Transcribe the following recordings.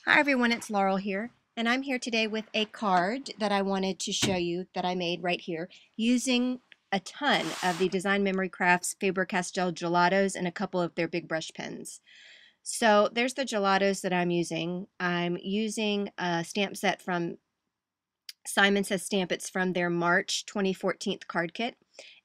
Hi everyone, it's Laurel here, and I'm here today with a card that I wanted to show you that I made right here using a ton of the Design Memory Crafts Faber Castell gelatos and a couple of their big brush pens. So there's the gelatos that I'm using. I'm using a stamp set from Simon Says Stamp. It's from their March 2014 card kit,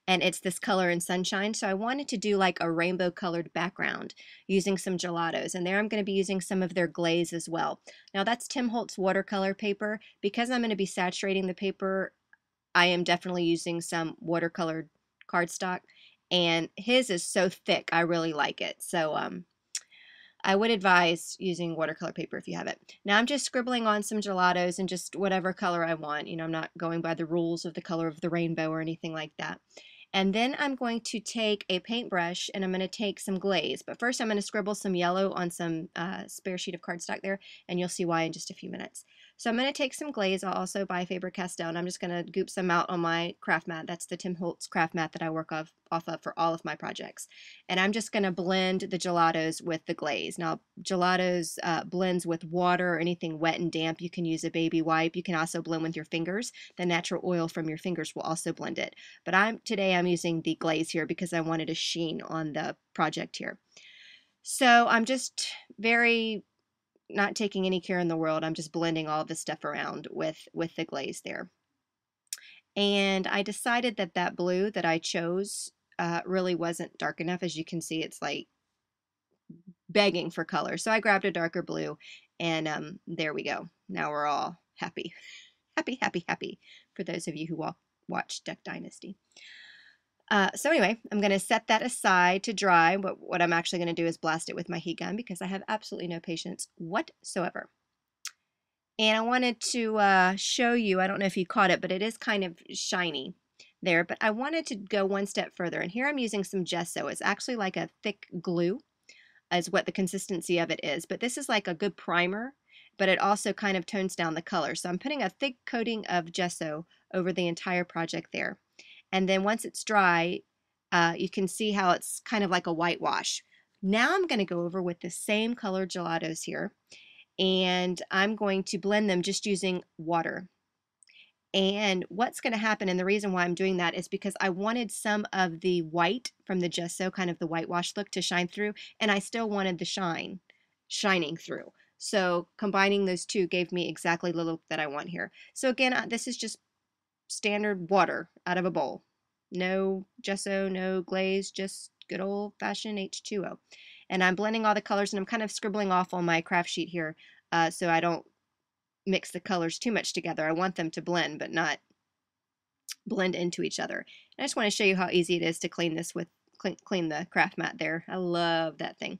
and it's this color and sunshine. So I wanted to do like a rainbow colored background using some gelatos, and there I'm going to be using some of their glaze as well. Now that's Tim Holtz watercolor paper. Because I'm going to be saturating the paper, I am definitely using some watercolored cardstock, and his is so thick I really like it. So I would advise using watercolor paper if you have it. Now I'm just scribbling on some gelatos in just whatever color I want. You know, I'm not going by the rules of the color of the rainbow or anything like that. And then I'm going to take a paintbrush and I'm going to take some glaze. But first I'm going to scribble some yellow on some spare sheet of cardstock there, and you'll see why in just a few minutes. So I'm going to take some glaze. I'll also buy Faber Castell, and I'm just going to goop some out on my craft mat. That's the Tim Holtz craft mat that I work off of for all of my projects. And I'm just going to blend the gelatos with the glaze. Now, gelatos blends with water or anything wet and damp. You can use a baby wipe. You can also blend with your fingers. The natural oil from your fingers will also blend it. But today I'm using the glaze here because I wanted a sheen on the project here. So I'm just very not taking any care in the world. I'm just blending all this stuff around with the glaze there. And I decided that that blue that I chose really wasn't dark enough. As you can see, it's like begging for color. So I grabbed a darker blue, and there we go. Now we're all happy. Happy, happy, happy for those of you who watch Duck Dynasty. So anyway, I'm going to set that aside to dry. What I'm actually going to do is blast it with my heat gun because I have absolutely no patience whatsoever. And I wanted to show you, I don't know if you caught it, but it is kind of shiny there. But I wanted to go one step further. And here I'm using some gesso. It's actually like a thick glue is what the consistency of it is. But this is like a good primer, but it also kind of tones down the color. So I'm putting a thick coating of gesso over the entire project there. And then once it's dry, you can see how it's kind of like a whitewash. Now I'm going to go over with the same colored gelatos here, and I'm going to blend them just using water. And what's going to happen, and the reason why I'm doing that is because I wanted some of the white from the gesso, kind of the whitewash look, to shine through, and I still wanted the shining through. So combining those two gave me exactly the look that I want here. So again, this is just standard water out of a bowl. No gesso, no glaze, just good old-fashioned H2O. And I'm blending all the colors, and I'm kind of scribbling off on my craft sheet here so I don't mix the colors too much together. I want them to blend, but not blend into each other. And I just want to show you how easy it is to clean this with clean the craft mat there. I love that thing.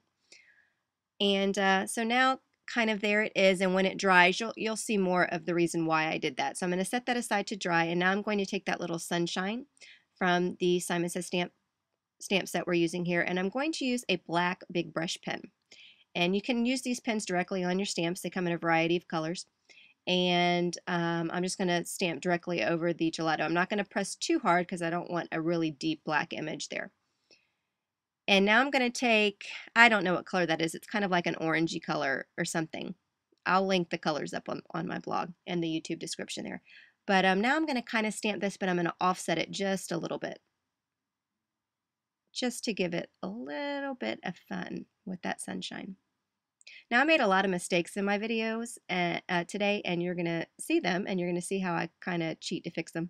And so now kind of there it is, and when it dries you'll see more of the reason why I did that. So I'm going to set that aside to dry, and now I'm going to take that little sunshine from the Simon Says Stamp set we're using here, and I'm going to use a black big brush pen. And you can use these pens directly on your stamps. They come in a variety of colors. And I'm just going to stamp directly over the gelato. I'm not going to press too hard because I don't want a really deep black image there. And now I'm going to take, I don't know what color that is. It's kind of like an orangey color or something. I'll link the colors up on my blog and the YouTube description there. But now I'm going to kind of stamp this, but I'm going to offset it just a little bit, just to give it a little bit of fun with that sunshine. Now, I made a lot of mistakes in my videos today, and you're going to see them, and you're going to see how I kind of cheat to fix them.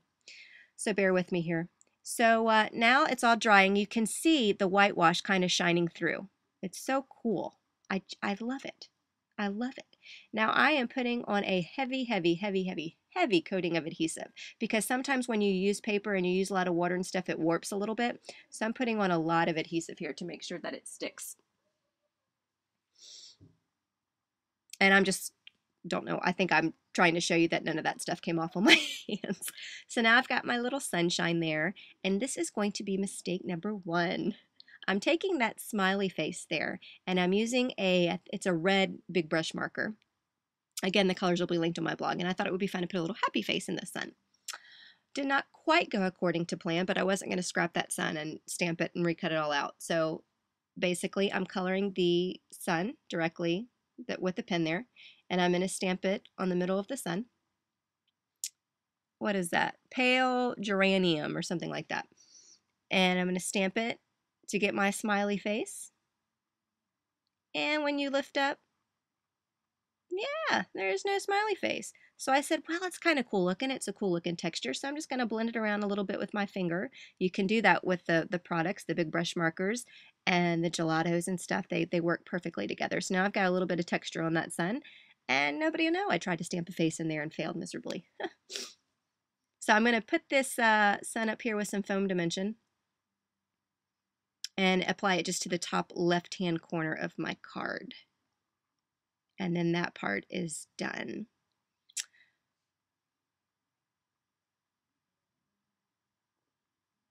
So bear with me here. So now it's all drying. You can see the whitewash kind of shining through. It's so cool. I love it. I love it. Now I am putting on a heavy, heavy, heavy, heavy, heavy coating of adhesive, because sometimes when you use paper and you use a lot of water and stuff, it warps a little bit. So I'm putting on a lot of adhesive here to make sure that it sticks. And I'm just, don't know, I think I'm trying to show you that none of that stuff came off on my hands. So now I've got my little sunshine there, and this is going to be mistake number 1. I'm taking that smiley face there, and I'm using it's a red big brush marker. Again, the colors will be linked on my blog, and I thought it would be fun to put a little happy face in the sun. Did not quite go according to plan, but I wasn't going to scrap that sun and stamp it and recut it all out. So basically, I'm coloring the sun directly with the pen there, and I'm going to stamp it on the middle of the sun. What is that? Pale geranium or something like that. And I'm going to stamp it to get my smiley face. And when you lift up, yeah, there's no smiley face. So I said, well, it's kind of cool looking. It's a cool looking texture. So I'm just going to blend it around a little bit with my finger. You can do that with the products, the big brush markers and the gelatos and stuff. They work perfectly together. So now I've got a little bit of texture on that sun, and nobody will know I tried to stamp a face in there and failed miserably. So I'm going to put this sun up here with some foam dimension and apply it just to the top left-hand corner of my card. And then that part is done.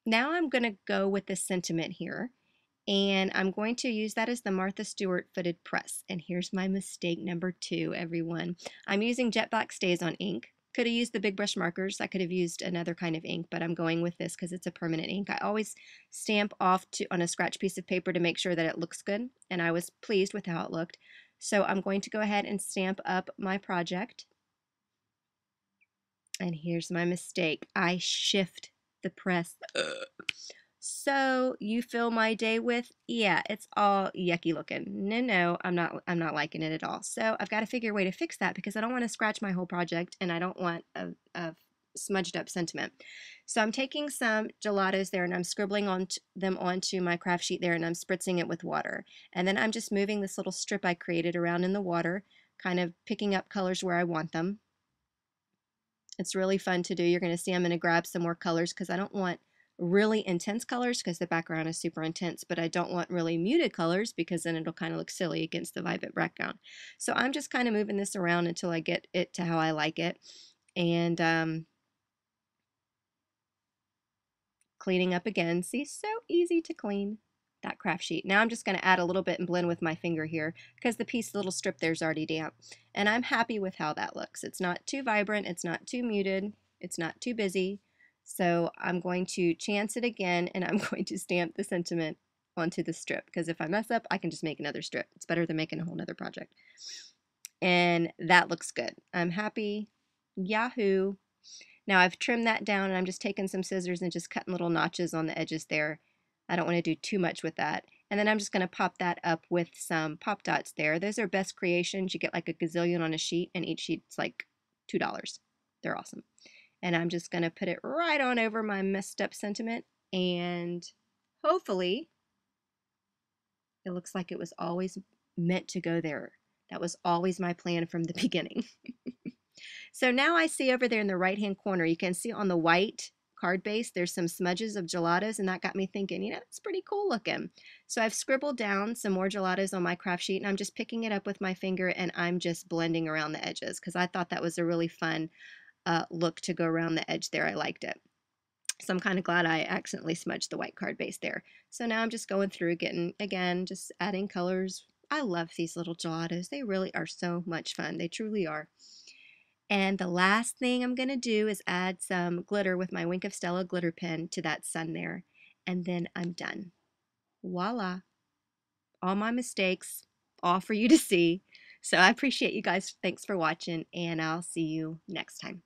Now I'm going to go with the sentiment here, and I'm going to use that as the Martha Stewart footed press. And here's my mistake number 2, everyone. I'm using Jet Black StazOn ink. Could have used the big brush markers. I could have used another kind of ink, but I'm going with this because it's a permanent ink. I always stamp off on a scratch piece of paper to make sure that it looks good, and I was pleased with how it looked. So I'm going to go ahead and stamp up my project. And here's my mistake. I shift the press. So you fill my day with, yeah, it's all yucky looking. No, I'm not liking it at all. So I've got to figure a way to fix that because I don't want to scratch my whole project and I don't want a smudged up sentiment. So I'm taking some gelatos there and I'm scribbling them onto my craft sheet there and I'm spritzing it with water. And then I'm just moving this little strip I created around in the water, kind of picking up colors where I want them. It's really fun to do. You're going to see I'm going to grab some more colors because I don't want really intense colors because the background is super intense, but I don't want really muted colors because then it'll kind of look silly against the vibrant background. So I'm just kind of moving this around until I get it to how I like it. And cleaning up again. See, so easy to clean that craft sheet. Now I'm just going to add a little bit and blend with my finger here because the little strip there is already damp. And I'm happy with how that looks. It's not too vibrant, it's not too muted, it's not too busy. So I'm going to chance it again and I'm going to stamp the sentiment onto the strip because if I mess up, I can just make another strip. It's better than making a whole nother project. And that looks good. I'm happy. Yahoo! Now I've trimmed that down and I'm just taking some scissors and just cutting little notches on the edges there. I don't want to do too much with that. And then I'm just going to pop that up with some pop dots there. Those are best creations. You get like a gazillion on a sheet and each sheet's like $2. They're awesome. And I'm just going to put it right on over my messed up sentiment and hopefully it looks like it was always meant to go there. That was always my plan from the beginning. So now I see over there in the right-hand corner, you can see on the white card base, there's some smudges of gelatos, and that got me thinking, that's pretty cool looking. So I've scribbled down some more gelatos on my craft sheet, and I'm just picking it up with my finger, and I'm just blending around the edges, because I thought that was a really fun look to go around the edge there. I liked it. So I'm kind of glad I accidentally smudged the white card base there. So now I'm just going through, again, just adding colors. I love these little gelatos. They really are so much fun. They truly are. And the last thing I'm going to do is add some glitter with my Wink of Stella glitter pen to that sun there. And then I'm done. Voila. All my mistakes, all for you to see. So I appreciate you guys. Thanks for watching, and I'll see you next time.